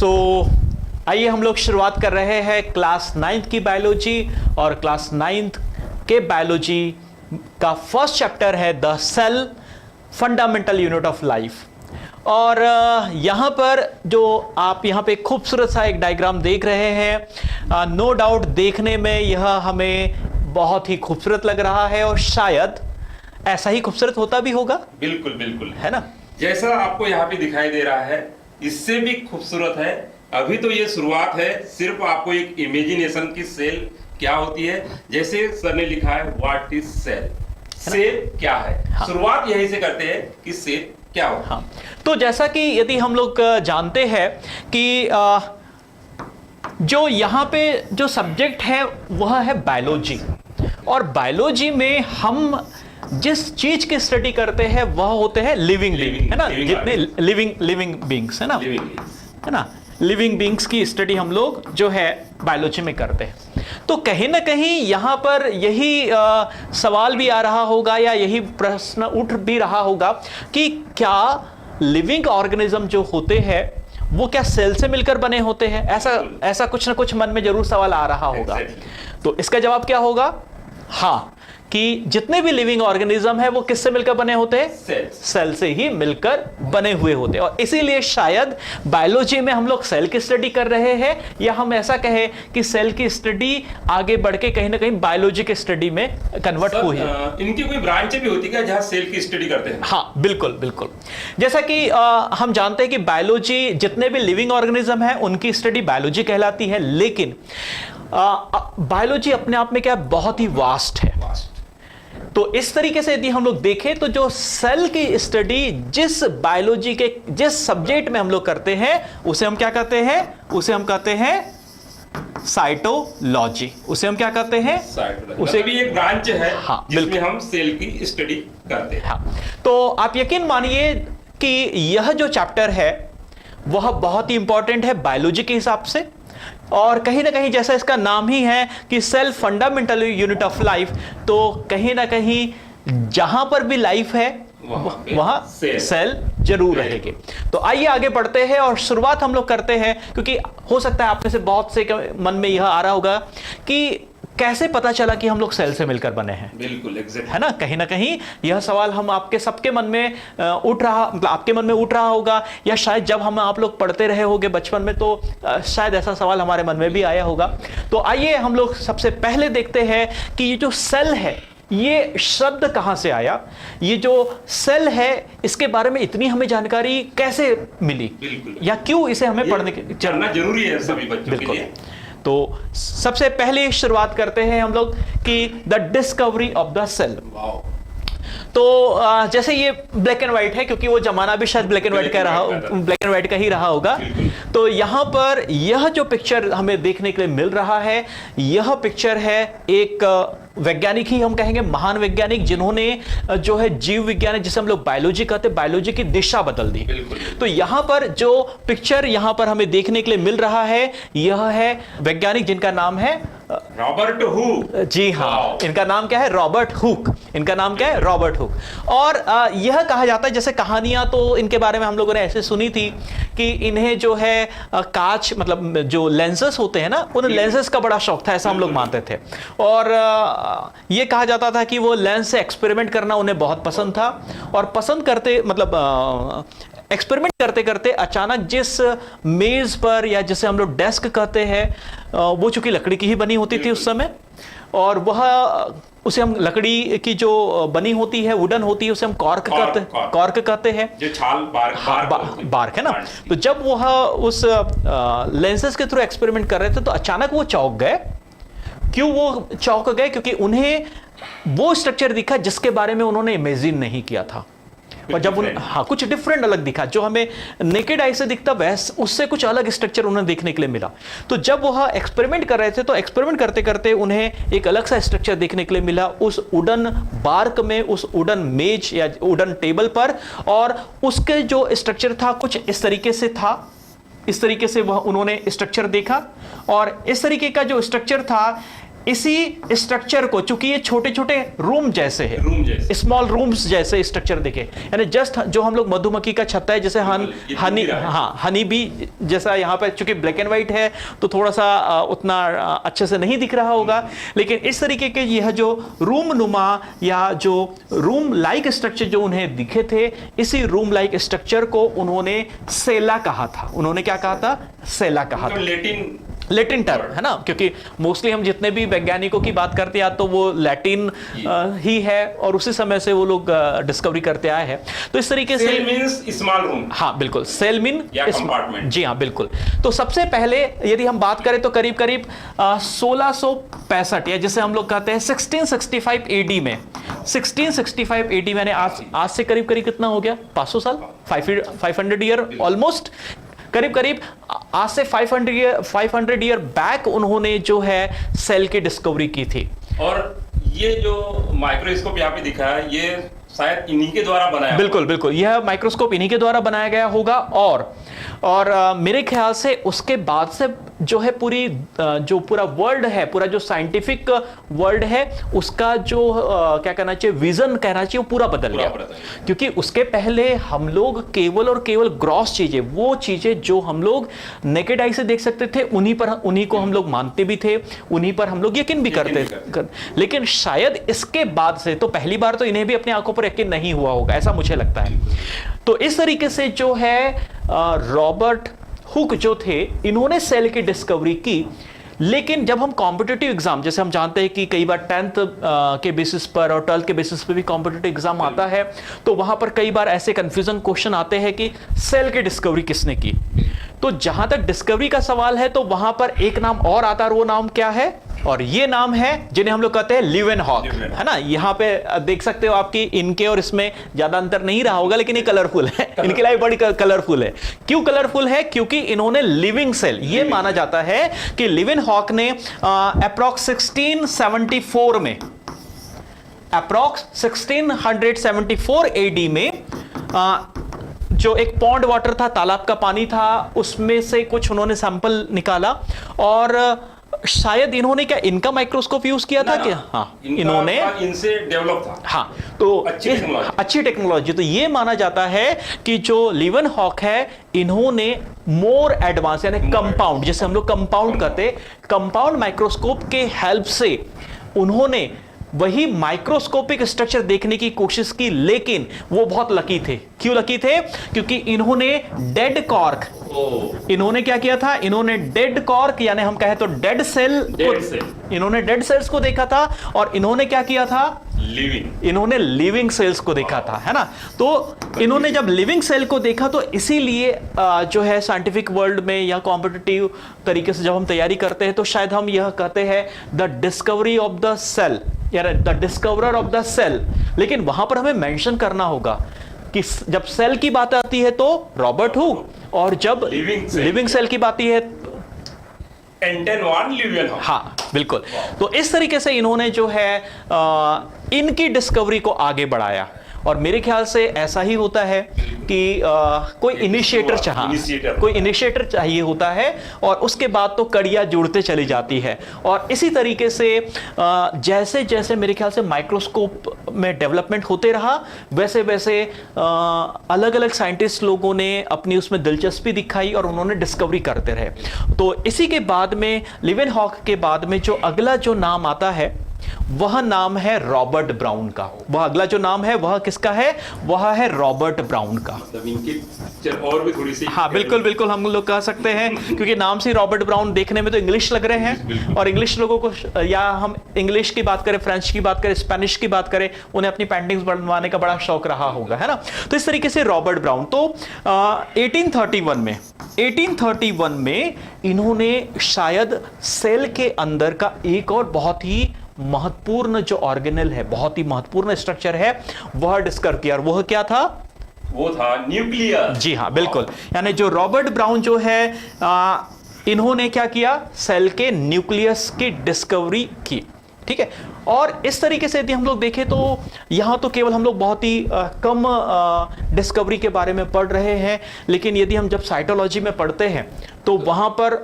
सो आइए हम लोग शुरुआत कर रहे हैं क्लास 9th की बायोलॉजी, और क्लास 9th के बायोलॉजी का फर्स्ट चैप्टर है the cell, fundamental unit of life. और यहाँ पर जो आप यहाँ पे खूबसूरत सा एक डायग्राम देख रहे हैं, नो डाउट देखने में यह हमें बहुत ही खूबसूरत लग रहा है और शायद ऐसा ही खूबसूरत होता भी होगा। बिल्कुल बिल्कुल, है ना? जैसा आपको यहाँ पे दिखाई दे रहा है इससे भी खूबसूरत है। अभी तो ये शुरुआत है, सिर्फ आपको एक इमेजिनेशन की सेल क्या होती है, जैसे सर ने लिखा है व्हाट इज सेल, सेल क्या है। हाँ। शुरुआत यहीं से करते हैं कि सेल क्या होता है। हाँ, तो जैसा कि यदि हम लोग जानते हैं कि जो यहाँ पे जो सब्जेक्ट है वह है बायोलॉजी, और बायोलॉजी में हम जिस चीज की स्टडी करते हैं वह होते हैं लिविंग बीइंग, है ना? जितने लिविंग बीइंग्स है ना, है ना, लिविंग बीइंग्स की स्टडी हम लोग जो है बायोलॉजी में करते हैं। तो कहीं ना कहीं यहाँ पर यही सवाल भी आ रहा होगा या यही प्रश्न उठ भी रहा होगा कि क्या लिविंग ऑर्गेनिज्म जो होते हैं वो क्या सेल से मिलकर बने होते हैं? ऐसा कुछ ना कुछ मन में जरूर सवाल आ रहा होगा। तो इसका जवाब क्या होगा? हाँ, कि जितने भी लिविंग ऑर्गेनिज्म है वो किससे मिलकर बने होते हैं? सेल से ही मिलकर बने हुए होते हैं। और इसीलिए शायद बायोलॉजी में हम लोग सेल की स्टडी कर रहे हैं, या हम ऐसा कहें कि सेल की स्टडी आगे बढ़ के कहीं ना कहीं बायोलॉजी की स्टडी में कन्वर्ट हुई है। इनकी कोई ब्रांच भी होती है जहां सेल की स्टडी करते हैं? हाँ, बिल्कुल बिल्कुल। जैसा कि हम जानते हैं कि बायोलॉजी, जितने भी लिविंग ऑर्गेनिज्म है उनकी स्टडी बायोलॉजी कहलाती है, लेकिन बायोलॉजी अपने आप में क्या बहुत ही वास्ट है। तो इस तरीके से यदि हम लोग देखें तो जो सेल की स्टडी जिस बायोलॉजी के जिस सब्जेक्ट में हम लोग करते हैं उसे हम क्या कहते हैं? उसे हम कहते हैं साइटोलॉजी। उसे हम क्या कहते हैं? उसे भी एक ब्रांच है। हाँ, जिसमें हम सेल की स्टडी करते हैं। हाँ, तो आप यकीन मानिए कि यह जो चैप्टर है वह बहुत ही इंपॉर्टेंट है बायोलॉजी के हिसाब से, और कहीं ना कहीं जैसा इसका नाम ही है कि cell fundamental unit of life, तो कहीं ना कहीं जहां पर भी लाइफ है वहां सेल जरूर रहेगी। तो आइए आगे बढ़ते हैं और शुरुआत हम लोग करते हैं, क्योंकि हो सकता है आप में से बहुत से मन में यह आ रहा होगा कि कैसे पता चला कि हम लोग सेल से मिलकर बने हैं। बिल्कुल एग्जैक्ट, है ना? कहीं ना कहीं यह सवाल हम आपके सबके मन में उठ रहा, मतलब आपके मन में उठ रहा होगा, या शायद जब हम आप लोग पढ़ते रहे होंगे बचपन में तो शायद ऐसा सवाल हमारे मन में भी आया होगा। तो आइए हम लोग सबसे पहले देखते हैं कि ये जो सेल है ये शब्द कहां से आया, ये जो सेल है इसके बारे में इतनी हमें जानकारी कैसे मिली, या क्यों इसे हमें पढ़ने की जानना जरूरी है सभी बच्चों के लिए। तो सबसे पहले शुरुआत करते हैं हम लोग कि the discovery of the cell. तो जैसे ये ब्लैक एंड व्हाइट है, क्योंकि वो जमाना भी शायद ब्लैक एंड व्हाइट का ही रहा होगा। तो यहां पर यह जो पिक्चर हमें देखने के लिए मिल रहा है, यह पिक्चर है एक वैज्ञानिक ही हम कहेंगे, महान वैज्ञानिक, जिन्होंने जो है जीव विज्ञान जिसे हम लोग बायोलॉजी कहते हैं, बायोलॉजी की दिशा बदल दी। तो यहां पर जो पिक्चर यहां पर हमें देखने के लिए मिल रहा है, यह है वैज्ञानिक जिनका नाम है रॉबर्ट हुक। जी हाँ, इनका नाम क्या है? Robert Hooke. इनका नाम क्या है? Robert Hooke. और यह कहा जाता है, जैसे कहानियां तो इनके बारे में हम लोगों ने ऐसे सुनी थी कि इन्हें जो है कांच, मतलब जो लेंसेस होते हैं ना, उन लेंसेस का बड़ा शौक था, ऐसा हम लोग मानते थे। और यह कहा जाता था कि वो लेंस से एक्सपेरिमेंट करना उन्हें बहुत पसंद था, और पसंद करते मतलब एक्सपेरिमेंट करते करते अचानक जिस मेज पर, या जिसे हम लोग डेस्क कहते हैं, वो चूंकि लकड़ी की ही बनी होती थी उस समय, और वह उसे हम लकड़ी की जो बनी होती है, वुडन होती है, उसे हम कॉर्क कहते हैं, जो छाल बार्क है ना। तो जब वह उस लेंसेज के थ्रू एक्सपेरिमेंट कर रहे थे तो अचानक वो चौंक गए। क्यों वो चौंक गए? क्योंकि उन्हें वो स्ट्रक्चर दिखा जिसके बारे में उन्होंने इमेजिन नहीं किया था। और जब हाँ, कुछ डिफरेंट अलग दिखा, जो हमें नेकेड आई से दिखता वैसे उससे कुछ अलग स्ट्रक्चर उन्हें देखने के लिए मिला। तो जब वह एक्सपेरिमेंट कर रहे थे तो एक्सपेरिमेंट करते करते उन्हें एक अलग सा स्ट्रक्चर देखने के लिए मिला उस वुडन बार्क में, उस वुडन मेज या वुडन टेबल पर। और उसके जो स्ट्रक्चर था कुछ इस तरीके से था, इस तरीके से वह उन्होंने स्ट्रक्चर देखा। और इस तरीके का जो स्ट्रक्चर था इसी स्ट्रक्चर को, चूंकि ये छोटे छोटे रूम जैसे है, रूम जैसे, स्मॉल रूम्स जैसे स्ट्रक्चर देखे, यानी जस्ट जो हम लोग मधुमक्खी का छत्ता है, जैसे हनी, हाँ हनी बी जैसा, यहाँ पे चूंकि ब्लैक एंड व्हाइट है तो थोड़ा सा उतना अच्छे से नहीं दिख रहा होगा, लेकिन इस तरीके के यह जो रूम नुमा या जो रूम लाइक स्ट्रक्चर जो उन्हें दिखे थे, इसी रूम लाइक स्ट्रक्चर को उन्होंने सेला कहा था। उन्होंने क्या कहा था? सेला कहा था। लैटिन टर्म है ना, क्योंकि मोस्टली हम जितने भी वैज्ञानिकों की बात करते हैं तो वो लैटिन ही है, और उसी समय से वो लोग डिस्कवरी करते आए हैं। तो इस तरीके से सेल मींस स्मॉल रूम, हाँ बिल्कुल, सेल मीन कंपार्टमेंट, जी हाँ बिल्कुल। तो सबसे पहले यदि हम बात करें तो करीब करीब 1665 या जिसे हम लोग कहते हैं 1665 एडी में, 1665 एडी में, आज से करीब करीब कितना हो गया? 500 साल, 500 ईयर ऑलमोस्ट, करीब करीब आज से 500 ईयर बैक उन्होंने जो है सेल की डिस्कवरी की थी। और ये जो माइक्रोस्कोप यहाँ पे दिखा है, ये शायद इन्हीं के द्वारा बनाया, बिल्कुल बिल्कुल, यह माइक्रोस्कोप इन्हीं के द्वारा बनाया गया होगा। और मेरे ख्याल से उसके बाद से जो है जो पूरा वर्ल्ड है, पूरा जो साइंटिफिक वर्ल्ड है, उसका जो क्या कहना चाहिए, विजन कहना चाहिए, वो पूरा बदल गया। क्योंकि उसके पहले हम लोग केवल और केवल ग्रॉस चीजें, वो चीजें जो हम लोग नेकेड आई से देख सकते थे, उन्हीं को हम लोग मानते भी थे, उन्हीं पर हम लोग यकीन भी करते थे। लेकिन शायद इसके बाद से तो पहली बार तो इन्हें भी अपनी आंखों पर यकीन नहीं हुआ होगा, ऐसा मुझे लगता है। तो इस तरीके से जो है रॉबर्ट हुक जो थे, इन्होंने सेल की डिस्कवरी की। लेकिन जब हम कॉम्पिटिटिव एग्जाम, जैसे हम जानते हैं कि कई बार 10th के बेसिस पर और 12th के बेसिस पर भी कॉम्पिटिटिव एग्जाम आता है, तो वहां पर कई बार ऐसे कंफ्यूजन क्वेश्चन आते हैं कि सेल की डिस्कवरी किसने की। तो जहां तक डिस्कवरी का सवाल है, तो वहां पर एक नाम और आता है, और वो नाम क्या है? और ये नाम है जिन्हें हम लोग कहते हैं लीवेनहॉक, है ना। यहाँ पे देख सकते हो आपकी, इनके और इसमें ज्यादा अंतर नहीं रहा होगा, लेकिन ये कलरफुल है, इनके लिए बड़ी कलरफुल है। क्यों कलरफुल है? क्योंकि इन्होंने लिविंग सेल, ये माना जाता है कि लीवेनहॉक ने अप्रॉक्स 1674 में, अप्रॉक्स 1674 एडी में जो एक पॉन्ड वाटर था, तालाब का पानी था, उसमें से कुछ उन्होंने सैंपल निकाला, और शायद इन्होंने क्या इनका माइक्रोस्कोप यूज किया था क्या? हाँ, इन्होंने इनसे डेवलप था। हाँ, तो अच्छी टेक्नोलॉजी। तो ये माना जाता है कि जो लीवेनहॉक है, इन्होंने मोर एडवांस यानी कंपाउंड, जैसे हम लोग कंपाउंड कहते, कंपाउंड माइक्रोस्कोप के हेल्प से उन्होंने वही माइक्रोस्कोपिक स्ट्रक्चर देखने की कोशिश की। लेकिन वो बहुत लकी थे। क्यों लकी थे? क्योंकि इन्होंने डेड कॉर्क, इन्होंने क्या किया था? इन्होंने डेड कॉर्क यानी हम कहें तो डेड सेल, इन्होंने डेड सेल्स को देखा था, और इन्होंने क्या किया था? इन्होंने लिविंग सेल्स को देखा था, है ना। तो इन्होंने जब लिविंग सेल को देखा, तो इसीलिए जो है साइंटिफिक वर्ल्ड में या कॉम्पिटिटिव तरीके से जब हम तैयारी करते हैं, तो शायद हम यह कहते हैं the discovery of the cell, या the discoverer of the cell. लेकिन वहां पर हमें मेंशन करना होगा कि जब सेल की बात आती है तो रॉबर्ट हुक, और जब लिविंग सेल की बात है हाँ बिल्कुल। तो इस तरीके से इन्होंने जो है इनकी डिस्कवरी को आगे बढ़ाया। और मेरे ख्याल से ऐसा ही होता है कि कोई इनिशिएटर चाहिए होता है, और उसके बाद तो कड़ियाँ जुड़ते चली जाती है। और इसी तरीके से जैसे जैसे मेरे ख्याल से माइक्रोस्कोप में डेवलपमेंट होते रहा, वैसे वैसे अलग अलग साइंटिस्ट लोगों ने अपनी उसमें दिलचस्पी दिखाई और उन्होंने डिस्कवरी करते रहे। तो इसी के बाद में, लीवेनहॉक के बाद में जो अगला जो नाम आता है, वह नाम है रॉबर्ट ब्राउन का। वह अगला जो नाम है वह किसका है? वह है रॉबर्ट ब्राउन का। और भी थोड़ी सी, हाँ बिल्कुल बिल्कुल, हम लोग कह सकते हैं, क्योंकि नाम से रॉबर्ट ब्राउन देखने में तो इंग्लिश लग रहे हैं, और इंग्लिश लोगों को, या हम इंग्लिश की बात करें, फ्रेंच की बात करें, स्पेनिश की बात करें, उन्हें अपनी पेंटिंग्स बनवाने का बड़ा शौक रहा होगा, है ना। तो इस तरीके से रॉबर्ट ब्राउन, तो 1831 में इन्होंने शायद सेल के अंदर का एक और बहुत ही महत्वपूर्ण जो ऑर्गेनल है, बहुत ही महत्वपूर्ण स्ट्रक्चर है, वह डिस्कवर किया। और वह क्या था? वो था न्यूक्लियस। जी हाँ बिल्कुल, यानी जो रॉबर्ट ब्राउन जो है, इन्होंने क्या किया? सेल के न्यूक्लियस की डिस्कवरी की। ठीक है। और इस तरीके से यदि हम लोग देखें तो यहां तो केवल हम लोग बहुत ही कम डिस्कवरी के बारे में पढ़ रहे हैं, लेकिन यदि हम जब साइटोलॉजी में पढ़ते हैं तो वहां पर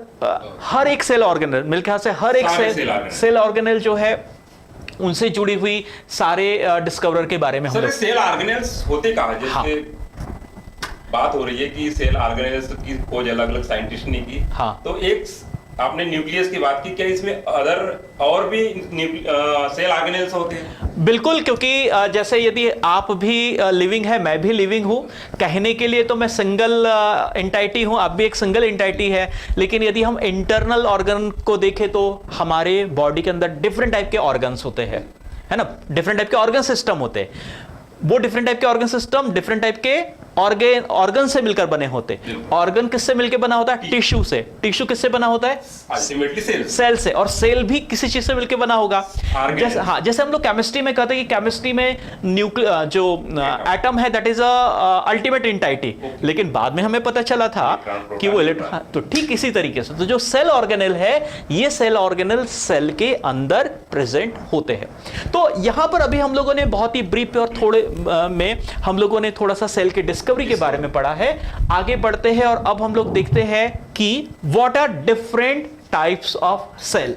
हर एक सेल ऑर्गेनेल, मेरे ख्याल से हर एक सेल ऑर्गेनेल जो है उनसे जुड़ी हुई सारे डिस्कवरर के बारे में हम लोग। सेल ऑर्गेनेल्स होते कहां, जैसे हाँ। बात हो रही है कि सेल ऑर्गेनेल्स की खोज अलग अलग साइंटिस्ट ने की, हाँ। तो एक आपने न्यूक्लियस की बात की, क्या इसमें अदर और भी सेल ऑर्गेनेल्स होते हैं? बिल्कुल, क्योंकि जैसे यदि आप भी लिविंग है, मैं भी लिविंग हूं, कहने के लिए तो मैं सिंगल एंटाइटी हूं, आप भी एक सिंगल एंटाइटी है, लेकिन यदि हम इंटरनल ऑर्गन को देखें तो हमारे बॉडी के अंदर डिफरेंट टाइप के ऑर्गन्स होते हैं, है ना, डिफरेंट टाइप के ऑर्गन सिस्टम होते हैं। वो डिफरेंट टाइप के ऑर्गन सिस्टम डिफरेंट टाइप के ऑर्गन से मिलकर बने होते हैं। ऑर्गन किससे मिलकर बना होता है? टिश्यू से। टिश्यू किससे बना होता है? अल्टीमेटली सेल से। और सेल भी किसी चीज से मिलकर बना होगा। जैसे हाँ, जैसे हम लोग केमिस्ट्री में कहते हैं कि केमिस्ट्री में जो एटम है दैट इज अल्टीमेट एंटाइटी, लेकिन बाद में हमें पता चला था कि वो इलेक्ट्रॉन, तो ठीक इसी तरीके से तो जो सेल ऑर्गेनेल है, ये सेल ऑर्गेनेल सेल के अंदर प्रेजेंट होते हैं। तो यहां पर अभी हम लोगों ने बहुत ही ब्रीफ और थोड़े में हम लोगों ने थोड़ा सा सेल के डिस्कवरी के बारे में पढ़ा है। आगे बढ़ते हैं और अब हम लोग देखते हैं कि what are different types of cell.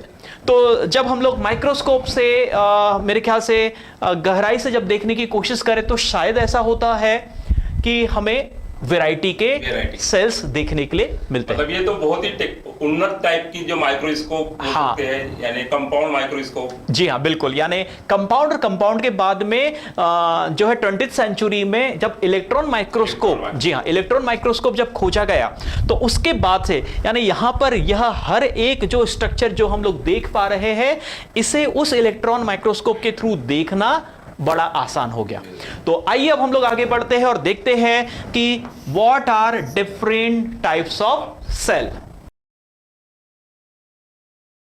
तो जब हम लोग माइक्रोस्कोप से मेरे ख्याल से गहराई से जब देखने की कोशिश करें तो शायद ऐसा होता है कि हमें वैरायटी के सेल्स देखने के लिए मिलते हैं। मतलब ये तो बहुत ही उन्नत टाइप की जो माइक्रोस्कोप होते हैं, यानी कंपाउंड माइक्रोस्कोप। जी हाँ, बिल्कुल, यानी कंपाउंड और कंपाउंड के बाद में जो है 20th सेंचुरी में जब इलेक्ट्रॉन माइक्रोस्कोप, जी हाँ, इलेक्ट्रॉन माइक्रोस्कोप जब खोजा गया तो उसके बाद से यानी यहां पर यह हर एक जो स्ट्रक्चर जो हम लोग देख पा रहे हैं, इसे उस इलेक्ट्रॉन माइक्रोस्कोप के थ्रू देखना बड़ा आसान हो गया। तो आइए अब हम लोग आगे बढ़ते हैं और देखते हैं कि what are different types of cell.